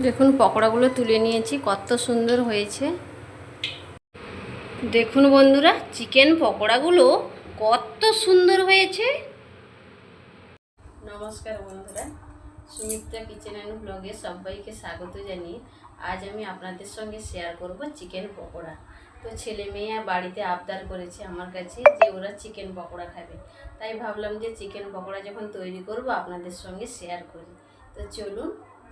দেখুন পকোড়াগুলো তুলে নিয়েছি, কত সুন্দর হয়েছে। দেখুন বন্ধুরা, চিকেন পকোড়াগুলো কত সুন্দর হয়েছে। নমস্কার বন্ধুরা, সুমিত্রা কিচেন অ্যান্ড ব্লগে সবাইকে স্বাগত জানিয়ে আজ আমি আপনাদের সঙ্গে শেয়ার করব চিকেন পকোড়া। তো ছেলে মেয়ে বাড়িতে আবদার করেছে আমার কাছে যে ওরা চিকেন পকোড়া খাবে, তাই ভাবলাম যে চিকেন পকোড়া যখন তৈরি করব আপনাদের সঙ্গে শেয়ার করি। তো চলুন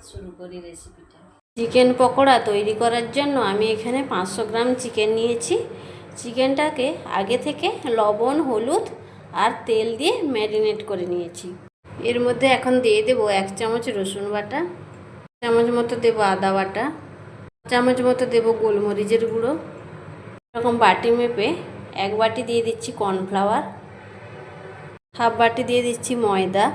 শুরু করি রেসিপিটা। চিকেন পকোড়া তৈরি করার জন্য আমি এখানে 500 গ্রাম চিকেন নিয়েছি। চিকেনটাকে আগে থেকে লবণ, হলুদ আর তেল দিয়ে ম্যারিনেট করে নিয়েছি। এর মধ্যে এখন দিয়ে দেবো 1 চামচ রসুন বাটা, 1 চামচ মতো দেবো আদা বাটা, 1 চামচ মতো দেবো গোলমরিচের গুঁড়ো। এরকম বাটি মেপে 1 বাটি দিয়ে দিচ্ছি কর্নফ্লাওয়ার, 1/2 বাটি দিয়ে দিচ্ছি ময়দা,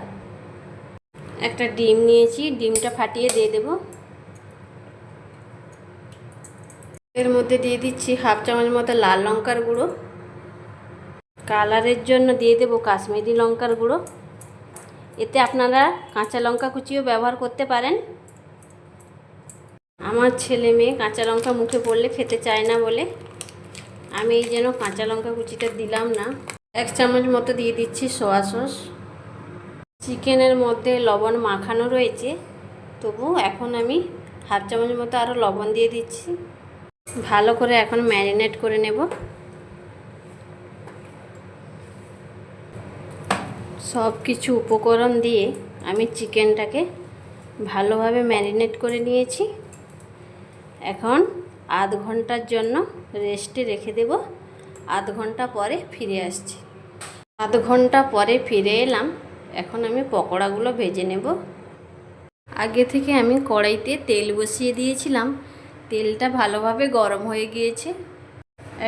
একটা ডিম নিয়েছি, ডিমটা ফাটিয়ে দিয়ে দেবো। এর মধ্যে দিয়ে দিচ্ছি 1/2 চামচ মতো লাল লঙ্কার গুঁড়ো, কালারের জন্য দিয়ে দেবো কাশ্মীরি লঙ্কার গুঁড়ো। এতে আপনারা কাঁচা লঙ্কা কুচিও ব্যবহার করতে পারেন। আমার ছেলে মেয়ে কাঁচা লঙ্কা মুখে পড়লে খেতে চায় না বলে আমি এই যেন কাঁচা লঙ্কা কুচিটা দিলাম না। 1 চামচ মতো দিয়ে দিচ্ছি সয়া সস। চিকেনের মধ্যে লবণ মাখানো রয়েছে, তবু এখন আমি 1/2 চামচ মতো আরও লবণ দিয়ে দিচ্ছি। ভালো করে এখন ম্যারিনেট করে নেব। সব কিছু উপকরণ দিয়ে আমি চিকেনটাকে ভালোভাবে ম্যারিনেট করে নিয়েছি। এখন আধ ঘন্টার জন্য রেস্টে রেখে দেব। আধ ঘন্টা পরে ফিরে আসছি। আধ ঘন্টা পরে ফিরে এলাম। এখন আমি পকোড়াগুলো ভেজে নেব। আগে থেকে আমি কড়াইতে তেল বসিয়ে দিয়েছিলাম, তেলটা ভালোভাবে গরম হয়ে গিয়েছে।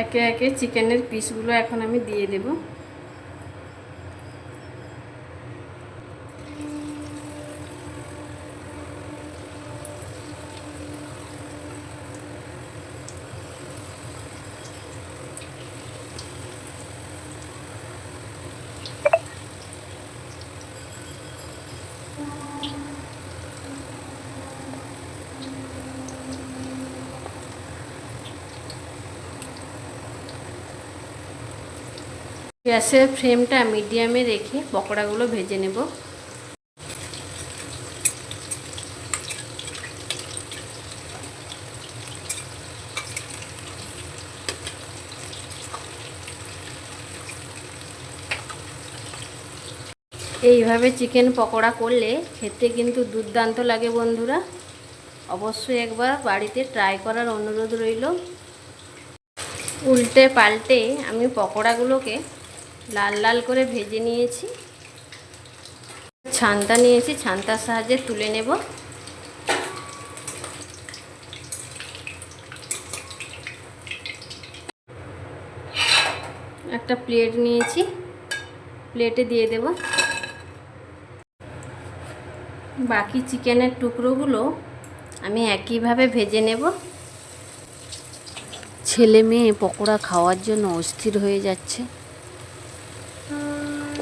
একে একে চিকেনের পিসগুলো এখন আমি দিয়ে দেব। গ্যাসের ফ্লেমটা মিডিয়ামে রেখে পকোড়াগুলো ভেজে নেব। এইভাবে চিকেন পকোড়া করলে খেতে কিন্তু দুর্দান্ত লাগে বন্ধুরা। অবশ্যই একবার বাড়িতে ট্রাই করার অনুরোধ রইল। উল্টে পাল্টে আমি পকোড়াগুলোকে লাল লাল করে ভেজে নিয়েছি। ছান্তা নিয়েছি, ছান্তার সাহায্যে তুলে নেব। একটা প্লেট নিয়েছি, প্লেটে দিয়ে দেব। বাকি চিকেনের টুকরোগুলো আমি একইভাবে ভেজে নেব। ছেলে মেয়ে পকোড়া খাওয়ার জন্য অস্থির হয়ে যাচ্ছে।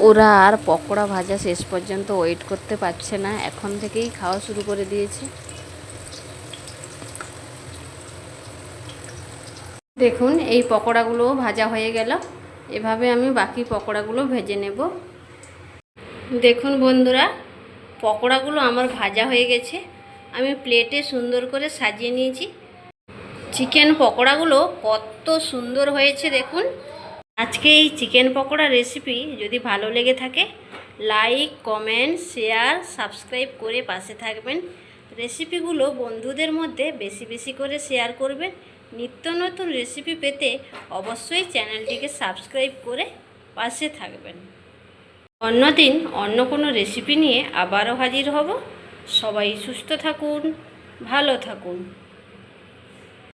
ওরা আর পকোড়া ভাজা শেষ পর্যন্ত ওয়েট করতে পারছে না, এখন থেকেই খাওয়া শুরু করে দিয়েছে। দেখুন এই পকোড়াগুলোও ভাজা হয়ে গেল। এভাবে আমি বাকি পকোড়াগুলো ভেজে নেব। দেখুন বন্ধুরা, পকোড়াগুলো আমার ভাজা হয়ে গেছে। আমি প্লেটে সুন্দর করে সাজিয়ে নিয়েছি। চিকেন পকোড়াগুলো কত সুন্দর হয়েছে দেখুন। আজকে এই চিকেন পকোড়া রেসিপি যদি ভালো লেগে থাকে, লাইক, কমেন্ট, শেয়ার, সাবস্ক্রাইব করে পাশে থাকবেন। রেসিপিগুলো বন্ধুদের মধ্যে বেশি বেশি করে শেয়ার করবেন। নিত্য নতুন রেসিপি পেতে অবশ্যই চ্যানেলটিকে সাবস্ক্রাইব করে পাশে থাকবেন। অন্যদিন অন্য কোনো রেসিপি নিয়ে আবারও হাজির হব। সবাই সুস্থ থাকুন, ভালো থাকুন।